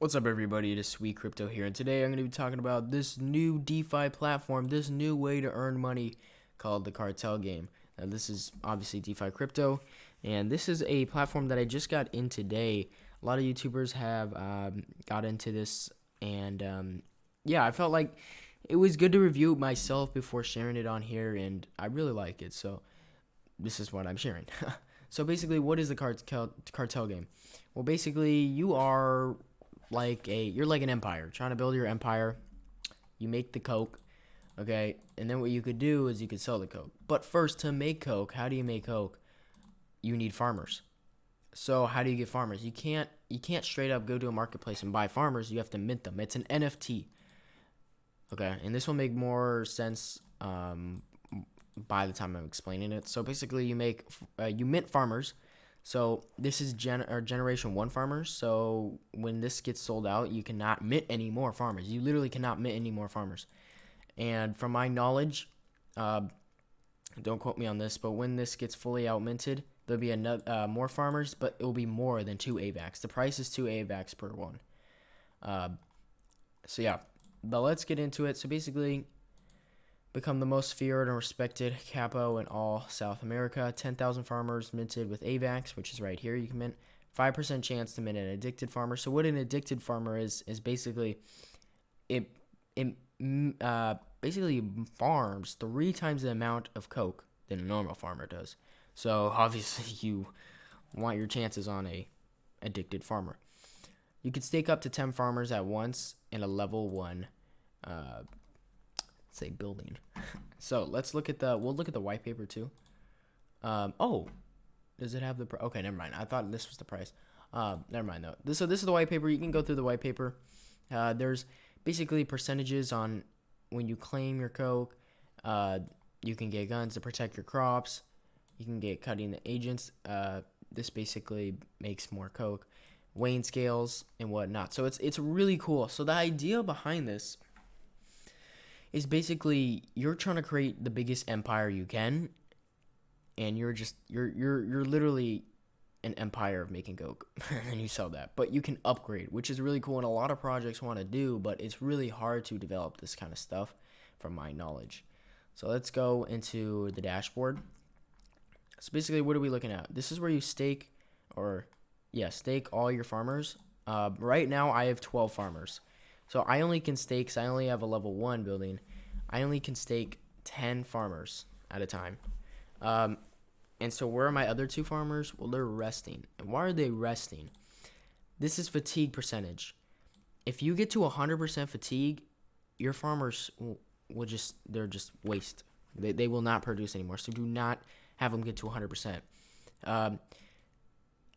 What's up, everybody? It is Sweet Crypto here, and today I'm going to be talking about this new DeFi platform, this new way to earn money called the Cartel Game. Now, this is obviously DeFi crypto, and this is a platform that I just got in today. A lot of YouTubers have got into this, and yeah, I felt like it was good to review it myself before sharing it on here, and I really like it, so this is what I'm sharing. So basically, what is the Cartel Game? Well, basically, you're like an empire trying to build your empire. You make the coke, okay, and then what you could do is you could sell the coke. But first, to make coke, how do you make coke? You need farmers. So how do you get farmers? You can't straight up go to a marketplace and buy farmers. You have to mint them. It's an NFT, okay, and this will make more sense by the time I'm explaining it. So basically, you mint farmers. So this is generation 1 farmers. So when this gets sold out, you cannot mint any more farmers. You literally cannot mint any more farmers. And from my knowledge, don't quote me on this, but when this gets fully out minted, there'll be another more farmers, but it will be more than 2 AVAX. The price is 2 AVAX per one. So yeah, but let's get into it. So basically, become the most feared and respected capo in all South America. 10,000 farmers minted with AVAX, which is right here. You can mint 5% chance to mint an addicted farmer. So what an addicted farmer is basically it basically farms 3 times the amount of coke than a normal farmer does. So obviously you want your chances on a addicted farmer. You can stake up to 10 farmers at once in a level 1 say building. So let's look at we'll look at the white paper too. Oh, does it have the okay, never mind. I thought this was the price. Never mind though. So this is the white paper. You can go through the white paper. There's basically percentages on when you claim your coke. You can get guns to protect your crops. You can get cutting the agents. This basically makes more coke, weighing scales and whatnot. So it's really cool. So the idea behind this is basically you're trying to create the biggest empire you can, and you're literally an empire of making coke, and you sell that. But you can upgrade, which is really cool, and a lot of projects want to do, but it's really hard to develop this kind of stuff from my knowledge. So let's go into the dashboard. So basically, what are we looking at? This is where you stake all your farmers. Right now, I have 12 farmers. So I only can stake, I only have a level 1 building. I only can stake 10 farmers at a time. And so where are my other 2 farmers? Well, they're resting. And why are they resting? This is fatigue percentage. If you get to 100% fatigue, your farmers they're just waste. They will not produce anymore. So do not have them get to 100%.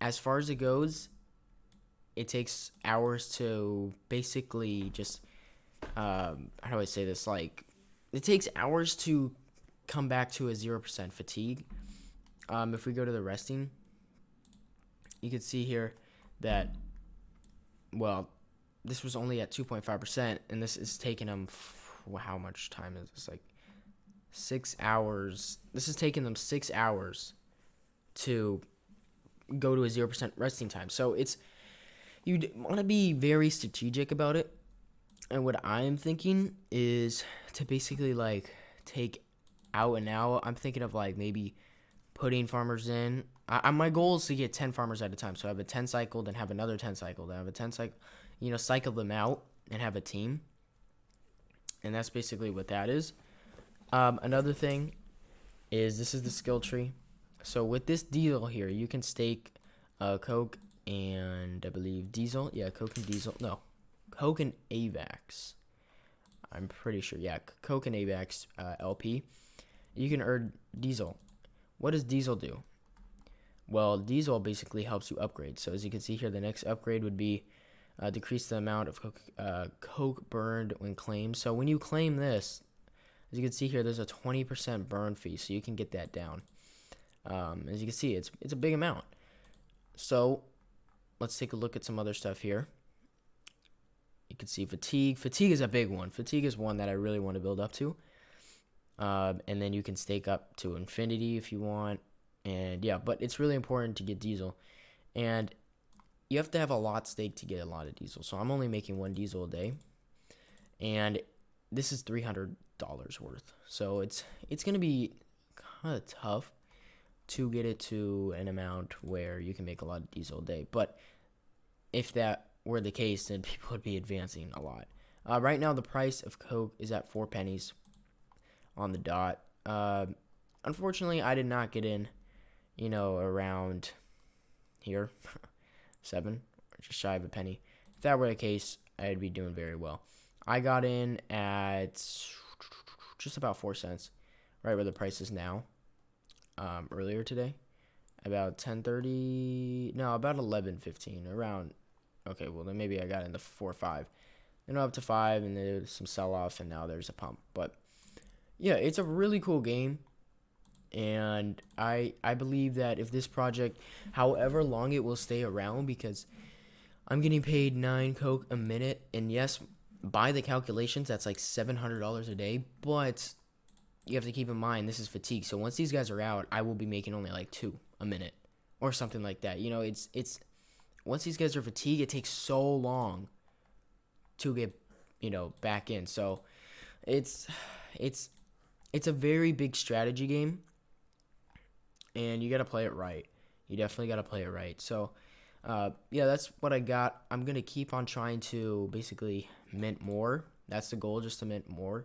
As far as it goes, it takes hours to basically just, how do I say this? Like, it takes hours to come back to a 0% fatigue. If we go to the resting, you can see here that, well, this was only at 2.5%, and this is taking them, how much time is this? Like 6 hours. This is taking them 6 hours to go to a 0% resting time. So you want to be very strategic about it. And what I'm thinking is to basically like take out and out. I'm thinking of like maybe putting farmers in. My goal is to get 10 farmers at a time. So I have a 10 cycle, then have another 10 cycle, then have a 10 cycle, cycle them out and have a team. And that's basically what that is. Another thing is this is the skill tree. So with this deal here, you can stake coke and I believe diesel. Yeah, coke and diesel. No, coke and AVAX. I'm pretty sure. Yeah, coke and AVAX LP. You can earn diesel. What does diesel do? Well, diesel basically helps you upgrade. So as you can see here, the next upgrade would be decrease the amount of coke burned when claimed. So when you claim this, as you can see here, there's a 20% burn fee. So you can get that down. As you can see, it's a big amount. So let's take a look at some other stuff here. You can see fatigue. Fatigue is a big one. Fatigue is one that I really want to build up to. And then you can stake up to infinity if you want. And yeah, but it's really important to get diesel. And you have to have a lot stake to get a lot of diesel. So I'm only making 1 diesel a day, and this is $300 worth. So it's gonna be kind of tough to get it to an amount where you can make a lot of diesel a day. But if that were the case, then people would be advancing a lot. Right now, the price of Coke is at 4 pennies on the dot. Unfortunately, I did not get in, around here, 7, or just shy of a penny. If that were the case, I'd be doing very well. I got in at just about 4 cents, right where the price is now. Earlier today, about 10:30, no, about 11:15, around. Okay, well then maybe I got into 4 or 5, then up to 5, and there's some sell off, and now there's a pump. But yeah, it's a really cool game, and I believe that if this project, however long it will stay around, because I'm getting paid 9 Coke a minute, and yes, by the calculations, that's like $700 a day, but you have to keep in mind this is fatigue. So once these guys are out, I will be making only like 2 a minute or something like that. It's once these guys are fatigued, it takes so long to get back in. So it's a very big strategy game, and you got to play it right. You definitely got to play it right. So yeah, that's what I got. I'm gonna keep on trying to basically mint more. That's the goal, just to mint more.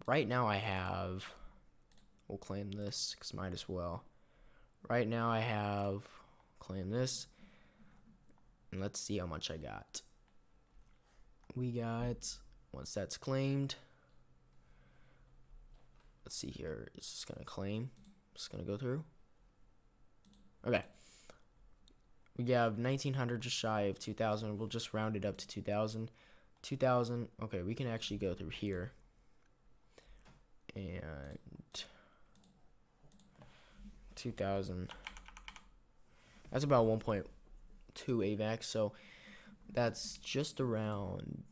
Right now I have, we'll claim this because might as well. Right now I have, claim this, and let's see how much I got. We got, once that's claimed, let's see here, it's just going to claim, it's going to go through. Okay. We have 1,900, just shy of 2,000. We'll just round it up to 2,000. 2,000, okay, we can actually go through here. And 2,000, that's about 1.2 AVAX, so that's just around,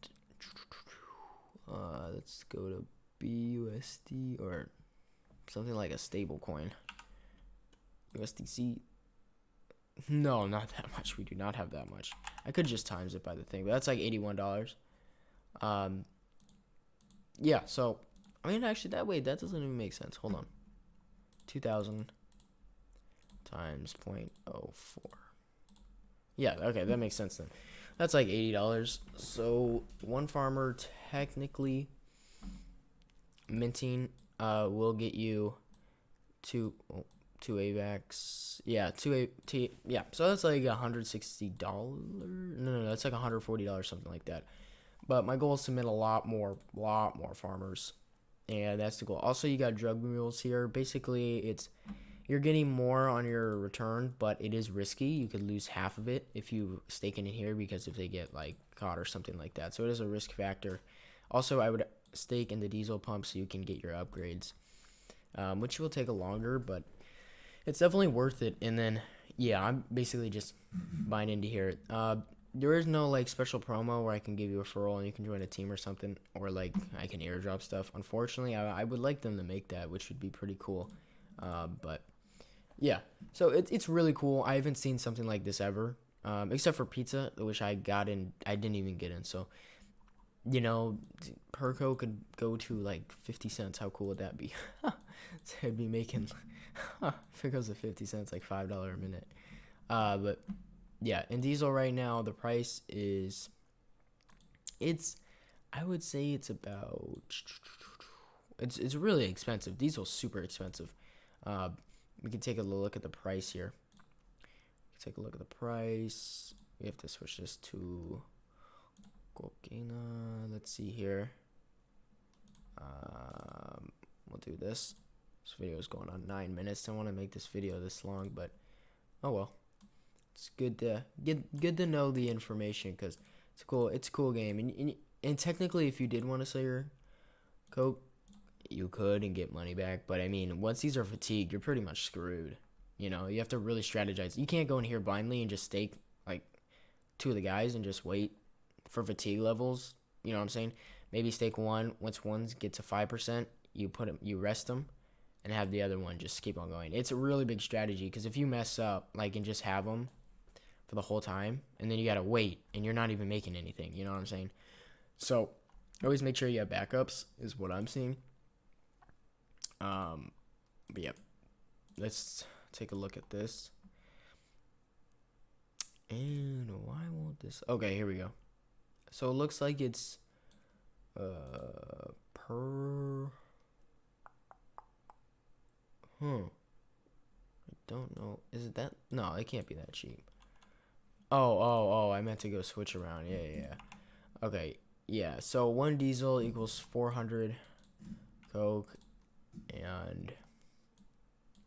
let's go to BUSD or something like a stable coin. USDC, no, not that much. We do not have that much. I could just times it by the thing, but that's like $81. Yeah, so I mean, actually, that doesn't even make sense. Hold on. 2,000 times 0.04. Yeah, okay, that makes sense then. That's like $80. So one farmer technically minting will get you two AVAX. Yeah, yeah. So that's like $160. No, that's like $140, something like that. But my goal is to mint a lot more farmers. And that's the goal. Also, you got drug mules here. Basically, you're getting more on your return, but it is risky. You could lose half of it if you stake in it here, because if they get like caught or something like that. So it is a risk factor. Also, I would stake in the diesel pump so you can get your upgrades, which will take a longer, but it's definitely worth it. And then, yeah, I'm basically just buying into here. There is no like special promo where I can give you a referral and you can join a team or something, or like I can airdrop stuff. Unfortunately, I would like them to make that, which would be pretty cool. But yeah, so it's really cool. I haven't seen something like this ever, except for pizza, which I didn't even get in. So Perco could go to like 50 cents. How cool would that be? So I'd be making if it goes to 50 cents, like $5 a minute. But yeah, in diesel right now, the price is, I would say it's about, it's really expensive. Diesel's super expensive. We can take a look at the price here. Take a look at the price. We have to switch this to Coquina. Let's see here. We'll do this. This video is going on 9 minutes. I don't want to make this video this long, but oh well. It's good to know the information, because it's a cool game. And technically, if you did want to sell your Coke, you could and get money back. But I mean, once these are fatigued, you're pretty much screwed. You have to really strategize. You can't go in here blindly and just stake like 2 of the guys and just wait for fatigue levels. You know what I'm saying? Maybe stake one. Once ones get to 5%, you rest them, and have the other one just keep on going. It's a really big strategy, because if you mess up and just have them for the whole time, and then you gotta wait, and you're not even making anything. You know what I'm saying? So always make sure you have backups, is what I'm seeing. But yeah, let's take a look at this. And why won't this? Okay, here we go. So it looks like it's per. I don't know. Is it that? No, it can't be that cheap. Oh, I meant to go switch around. Yeah. Okay, yeah. So 1 diesel equals 400 Coke, and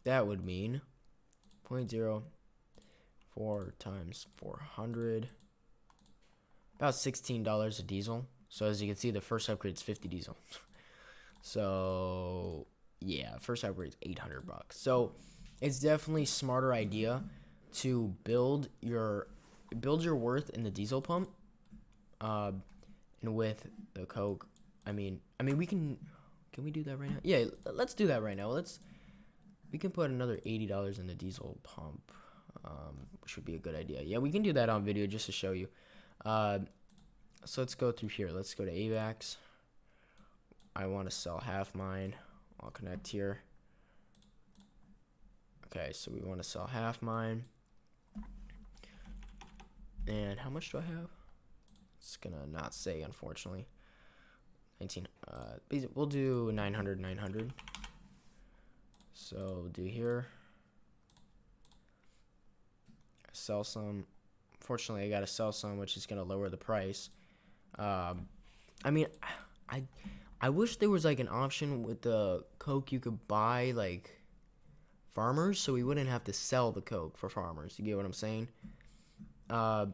that would mean 0.04 times 400, about $16 a diesel. So as you can see, the first upgrade is 50 diesel. So yeah, first upgrade is 800 bucks. So it's definitely a smarter idea to build your worth in the diesel pump, and with the Coke. I mean we can we do that right now? Yeah, let's do that right now. We can put another $80 in the diesel pump, which would be a good idea. Yeah, we can do that on video just to show you. So let's go through here. Let's go to AVAX. I want to sell half mine. I'll connect here. Okay, so we want to sell half mine. And how much do I have? It's gonna not say, unfortunately. 19. We'll do 900. So we'll do here. Sell some. Fortunately, I gotta sell some, which is gonna lower the price. I mean, I wish there was like an option with the Coke you could buy like farmers, so we wouldn't have to sell the Coke for farmers. You get what I'm saying? I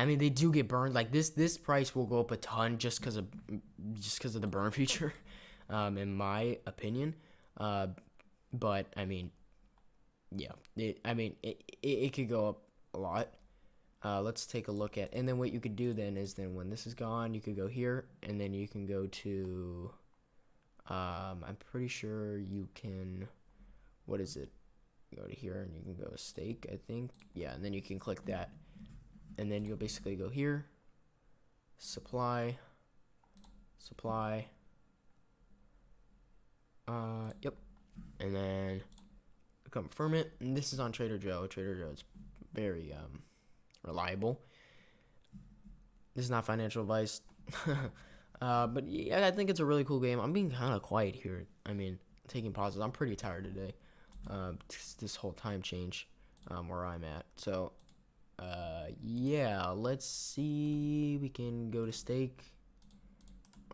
mean, they do get burned. Like this price will go up a ton just because of the burn feature, in my opinion. But I mean, yeah, it could go up a lot. Let's take a look at, and then what you could do then is when this is gone, you could go here, and then you can go to, I'm pretty sure you can, what is it? Go to here, and you can go to stake, I think. Yeah, and then you can click that, and then you'll basically go here, supply, yep, and then confirm it, and this is on Trader Joe. Trader Joe's very, reliable. This is not financial advice. But yeah, I think it's a really cool game. I'm being kind of quiet here. I mean, taking pauses. I'm pretty tired today. This whole time change, where I'm at. So, yeah, let's see. We can go to stake,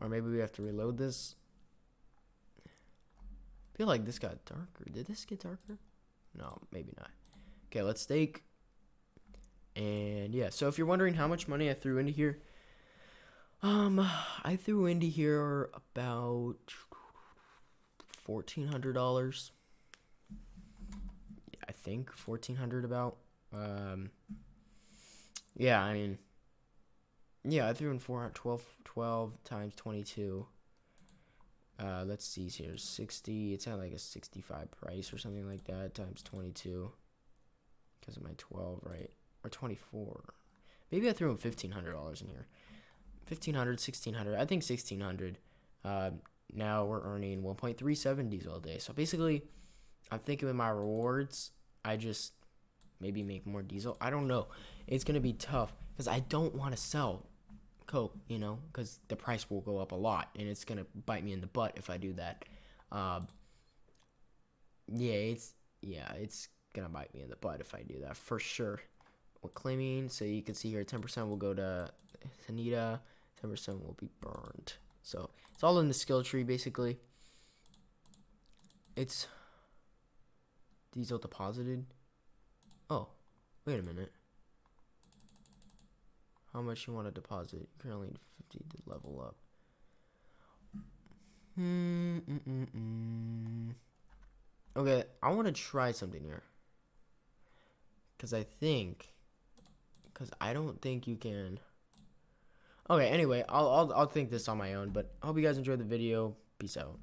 or maybe we have to reload this. I feel like this got darker. Did this get darker? No, maybe not. Okay, let's stake. And yeah, so if you're wondering how much money I threw into here, I threw into here about $1,400. I think $1,400 about. Yeah, I mean, yeah, I threw in 12 times 22. Let's see here, 60. It's at like a 65 price or something like that times 22. Because of my 12, right? Or 24. Maybe I threw in $1,500 in here. 1,500, 1,600. I think 1,600. Now we're earning 1.37 diesel a day. So basically, I'm thinking with my rewards, I just maybe make more diesel. I don't know. It's gonna be tough because I don't want to sell Coke, because the price will go up a lot, and it's gonna bite me in the butt if I do that. It's gonna bite me in the butt if I do that for sure. We're claiming, so you can see here 10% will go to Sanita, 10% will be burned. So it's all in the skill tree basically. It's diesel deposited. Oh, wait a minute. How much you want to deposit? You currently need 50 to level up. Okay, I want to try something here. Because I don't think you can. Okay, anyway, I'll think this on my own, but I hope you guys enjoyed the video. Peace out.